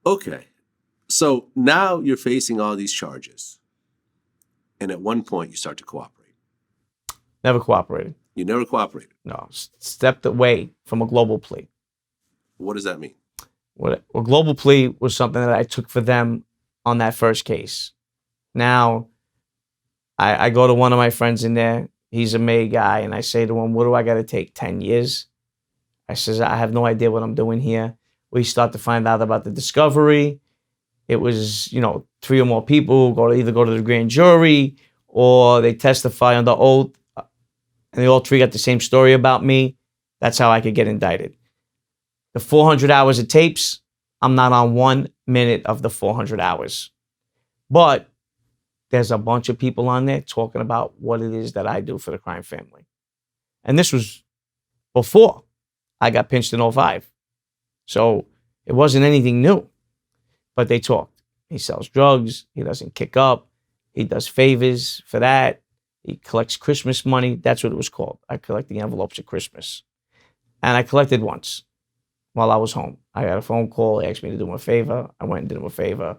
Okay. So now you're facing all these charges. And at one point you start to cooperate. Never cooperated. You never cooperated. No, stepped away from a global plea. What does that mean? A global plea was something that I took for them on that first case. Now, I go to one of my friends in there. He's a May guy. And I say to him, what do I got to take? 10 years? I says, I have no idea what I'm doing here. We start to find out about the discovery. It was, 3 or more people either go to the grand jury or they testify under oath. And they all 3 got the same story about me. That's how I could get indicted. The 400 hours of tapes, I'm not on 1 minute of the 400 hours. But there's a bunch of people on there talking about what it is that I do for the crime family. And this was before I got pinched in 2005. So it wasn't anything new. But they talked. He sells drugs. He doesn't kick up. He does favors for that. He collects Christmas money. That's what it was called. I collect the envelopes at Christmas. And I collected once while I was home. I got a phone call. They asked me to do him a favor. I went and did him a favor.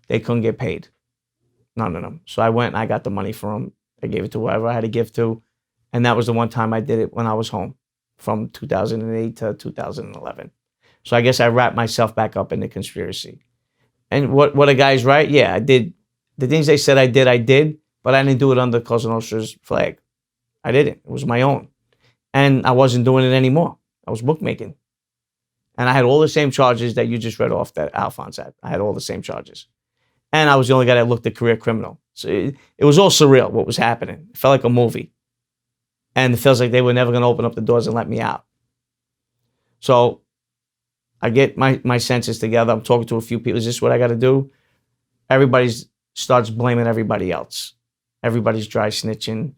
They couldn't get paid. None of them. So I went and I got the money for him. I gave it to whoever I had to give to. And that was the one time I did it when I was home from 2008 to 2011. So I guess I wrapped myself back up in the conspiracy. And what a guy's right? Yeah, I did. The things they said I did, but I didn't do it under Cosa Nostra's flag. I didn't. It was my own. And I wasn't doing it anymore. I was bookmaking. And I had all the same charges that you just read off that Alphonse had. I had all the same charges. And I was the only guy that looked at career criminal. So it was all surreal what was happening. It felt like a movie. And it feels like they were never going to open up the doors and let me out. So I get my senses together. I'm talking to a few people. Is this what I got to do? Everybody starts blaming everybody else. Everybody's dry snitching.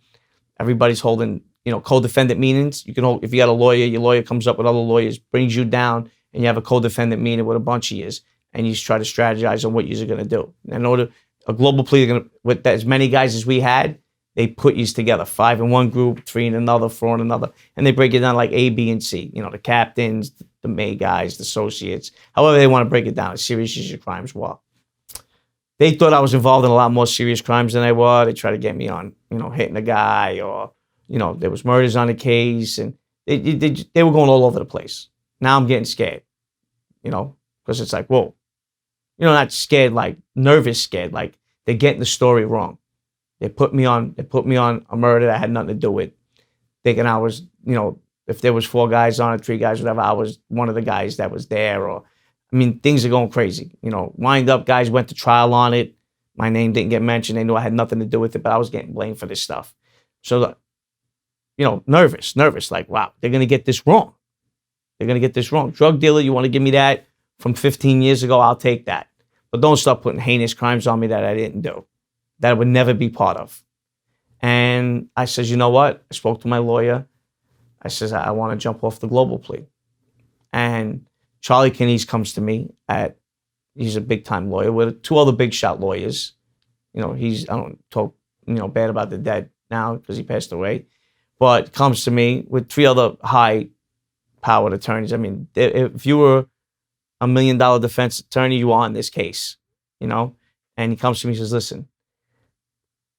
Everybody's holding, co-defendant meetings. You can hold, if you got a lawyer, your lawyer comes up with other lawyers, brings you down, and you have a co-defendant meeting with a bunch of yous, and you just try to strategize on what you're going to do. In order, a global plea, with as many guys as we had, they put yous together, 5 in one group, 3 in another, 4 in another, and they break it down like A, B, and C. The captains, the May guys, the associates, however they want to break it down, as serious as your crimes were. They thought I was involved in a lot more serious crimes than I was. They tried to get me on, hitting a guy, or, there was murders on the case, and they were going all over the place. Now I'm getting scared, because it's like, whoa. Not scared, like nervous scared, like they're getting the story wrong. They put me on a murder that had nothing to do with, thinking I was, if there was 4 guys on it, 3 guys, whatever, I was one of the guys that was there. Or, things are going crazy. Wind up guys went to trial on it. My name didn't get mentioned. They knew I had nothing to do with it, but I was getting blamed for this stuff. So, nervous, like, wow, they're going to get this wrong. They're going to get this wrong. Drug dealer, you want to give me that from 15 years ago, I'll take that. But don't start putting heinous crimes on me that I didn't do, that I would never be part of. And I says, you know what? I spoke to my lawyer. I says, I want to jump off the global plea. And Charlie Kenney's comes to me he's a big time lawyer with 2 other big shot lawyers. I don't talk, bad about the dead now because he passed away, but comes to me with 3 other high powered attorneys. If you were $1 million defense attorney, you are in this case, and he comes to me and says, listen,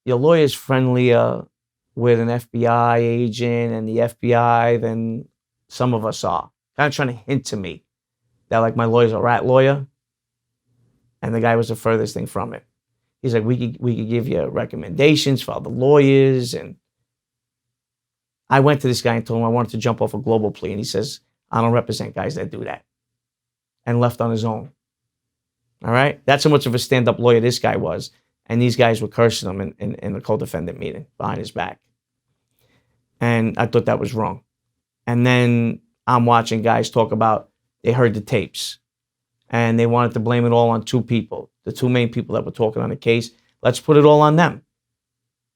your lawyer's friendlier with an FBI agent and the FBI than some of us are. Kind of trying to hint to me that like my lawyer's a rat lawyer. And the guy was the furthest thing from it. He's like, we could give you recommendations for other lawyers. And I went to this guy and told him I wanted to jump off a global plea. And he says, I don't represent guys that do that. And left on his own. All right? That's how much of a stand-up lawyer this guy was. And these guys were cursing him in the co-defendant meeting behind his back. And I thought that was wrong. And then I'm watching guys talk about they heard the tapes. And they wanted to blame it all on 2 people. The 2 main people that were talking on the case. Let's put it all on them.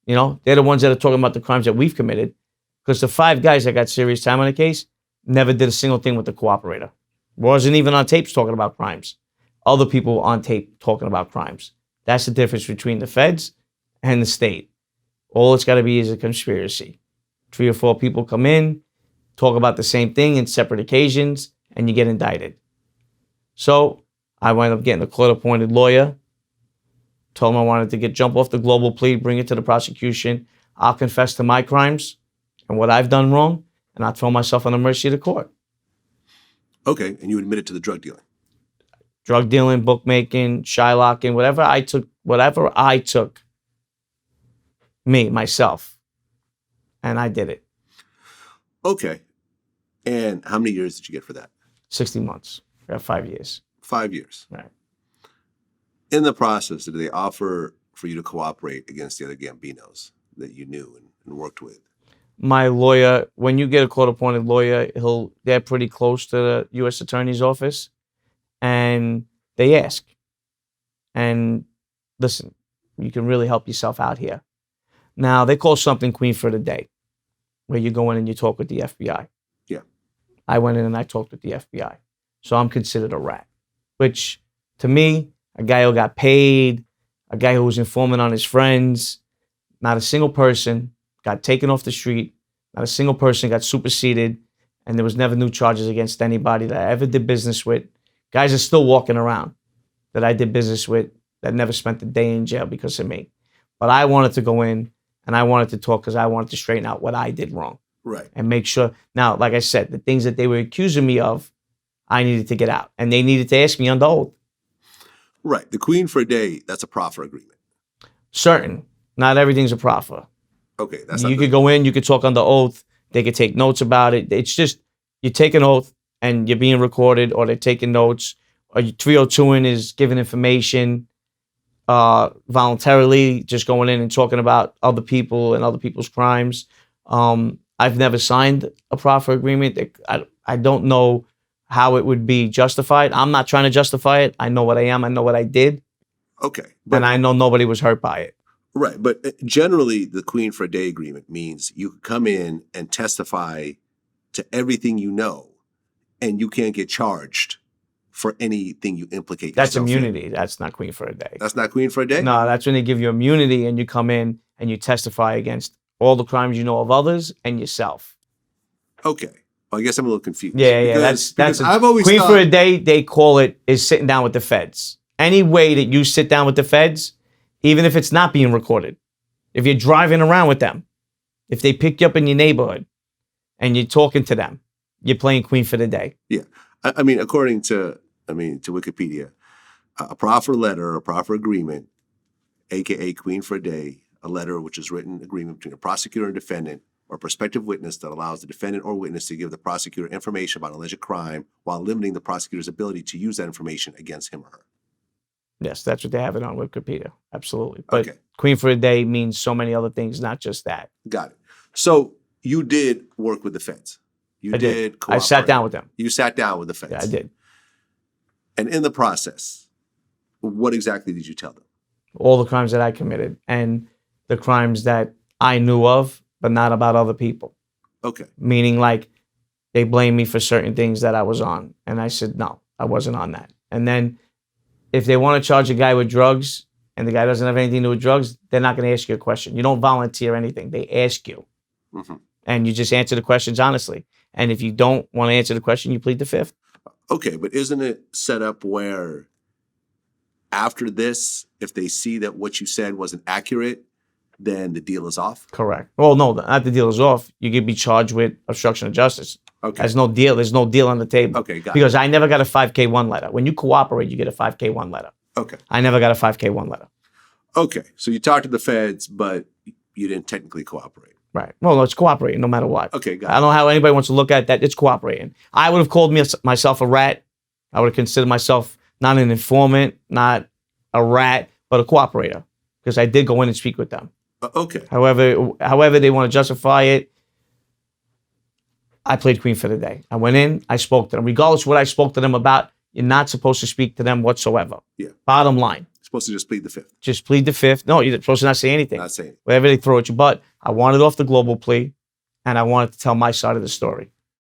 They're the ones that are talking about the crimes that we've committed. Because the 5 guys that got serious time on the case never did a single thing with the cooperator. Wasn't even on tapes talking about crimes. Other people on tape talking about crimes. That's the difference between the feds and the state. All it's got to be is a conspiracy. 3 or 4 people come in, talk about the same thing in separate occasions, and you get indicted. So I wound up getting a court-appointed lawyer. Told him I wanted to jump off the global plea, bring it to the prosecution. I'll confess to my crimes and what I've done wrong, and I'll throw myself on the mercy of the court. Okay, and you admitted to the drug dealing. Drug dealing, bookmaking, shylocking, whatever I took, myself, and I did it. Okay. And how many years did you get for that? 60 months. I got 5 years. 5 years. Right. In the process, did they offer for you to cooperate against the other Gambinos that you knew and worked with? My lawyer, when you get a court-appointed lawyer, they're pretty close to the U.S. Attorney's office, and they ask. And listen, you can really help yourself out here. Now, they call something Queen for the Day, where you go in and you talk with the FBI. Yeah. I went in and I talked with the FBI. So I'm considered a rat, which to me, a guy who got paid, a guy who was informing on his friends, not a single person got taken off the street, not a single person got superseded, and there was never new charges against anybody that I ever did business with. Guys are still walking around that I did business with that never spent a day in jail because of me. But I wanted to go in and I wanted to talk because I wanted to straighten out what I did wrong. Right. And make sure. Now, like I said, the things that they were accusing me of, I needed to get out. And they needed to ask me under oath. Right. The Queen for a Day, that's a proffer agreement. Certain. Not everything's a proffer. Okay. That's You could go in, you could talk under oath. They could take notes about it. It's just, you take an oath and you're being recorded, or they're taking notes, or 302ing is giving information voluntarily, just going in and talking about other people and other people's crimes. I've never signed a proffer agreement. I don't know how it would be justified. I'm not trying to justify it. I know what I am. I know what I did. Okay. And I know nobody was hurt by it. Right. But generally, the Queen for a Day agreement means you come in and testify to everything you know, and you can't get charged for anything you implicate yourself That's immunity. In. That's not Queen for a Day. That's not Queen for a Day? No, that's when they give you immunity and you come in and you testify against all the crimes you know of others and yourself. Okay. Well, I guess I'm a little confused. Yeah. That's I've always Queen for a Day, they call it, is sitting down with the feds. Any way that you sit down with the feds, even if it's not being recorded, if you're driving around with them, if they pick you up in your neighborhood and you're talking to them, you're playing Queen for the Day. Yeah. I mean, according to Wikipedia, a proffer letter, a proffer agreement, aka Queen for a Day, a letter which is written agreement between a prosecutor and defendant or prospective witness that allows the defendant or witness to give the prosecutor information about an alleged crime while limiting the prosecutor's ability to use that information against him or her. Yes, that's what they have it on Wikipedia. Absolutely. But okay. Queen for a Day means so many other things, not just that. Got it. So you did work with the feds. I did. I sat down with them. You sat down with the feds. Yeah, I did. And in the process, what exactly did you tell them? All the crimes that I committed and the crimes that I knew of, but not about other people. Okay. Meaning like they blamed me for certain things that I was on. And I said, no, I wasn't on that. And then if they want to charge a guy with drugs and the guy doesn't have anything to do with drugs, they're not going to ask you a question. You don't volunteer anything. They ask you. Mm-hmm. And you just answer the questions honestly. And if you don't want to answer the question, you plead the fifth. Okay, but isn't it set up where after this, if they see that what you said wasn't accurate, then the deal is off? Correct. Well, no, not the deal is off. You could be charged with obstruction of justice. Okay. There's no deal. There's no deal on the table. Okay, got because I never got a 5K1 letter. When you cooperate, you get a 5K1 letter. Okay. I never got a 5K1 letter. Okay, so you talked to the feds, but you didn't technically cooperate. Right. Well, no, it's cooperating no matter what. Okay, got it. I don't know how anybody wants to look at that. It's cooperating. I would have called myself a rat. I would have considered myself not an informant, not a rat, but a cooperator because I did go in and speak with them. Okay. However they want to justify it, I played Queen for the Day. I went in, I spoke to them. Regardless of what I spoke to them about, you're not supposed to speak to them whatsoever. Yeah. Bottom line. You're supposed to just plead the fifth. Just plead the fifth. No, you're supposed to not say anything. Not saying. Whatever they throw at you. But I wanted off the global plea, and I wanted to tell my side of the story.